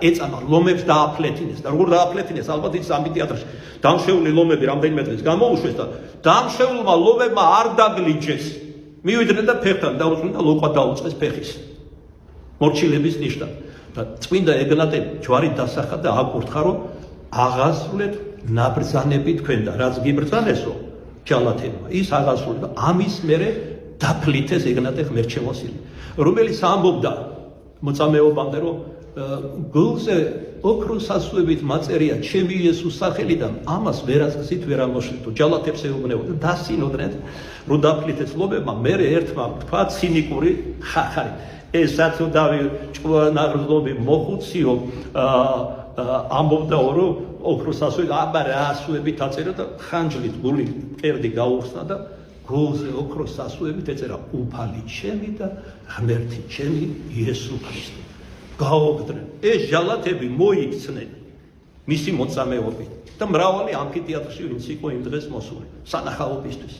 ეწამა ლომებს დააფლეთინეს და როგორ დააფლეთინეს ალბათ ის ამფითეატრში დამშეული ლომები რამდენიმე დღეს გამოუშვეს და დამშეულმა ლომებმა არ დაგლიჯეს მივიდნენ და ფეხთან დაუწვნენ და ლოყვა დაუწყეს ფეხის მორჩილების ნიშნად და წმინდა ეგნატე ჯვარით დასახა და აკურთხა რომ აღასრულეთ ნაბრძანები თქვენ და რაც გიბრძანესო ჯალათებმა ის აღასრულეთ და ამის მერე დაფლითეს ეგნატე ღმერთშემოსილი რომელიც ამბობდა მოწამეობამდე რომ გულზე ოქროს ასვებით მაწერია ჩემი იესოს სახელიდან ამას ვერას გზით ვერ ამოშლითო ჯალათებს ეუბნებოდა დასინოდნენ რომ დაფლითეს ლომებმა მერე ერთმა თქვა ცინიკური ხახარი ესაც დავი ჭკვიანაღრძლობი მოხუციო ამბობდა რომ ოქროს ასვებით აბა რა ასვებით აწერა და ხანჯლით გული მკერდი გაუხსნა და გულზე ოქროს ასვებით ეწერა უფალი ჩემი და ღმერთი ჩემი იესო ქრისტე გაოგდნენ ეს ჯალათები მოიქცნენ მისი მოწამეობით და მრავალი ამფითეატრში ვინც იყო იმ დღეს მოსული სანახაობისთვის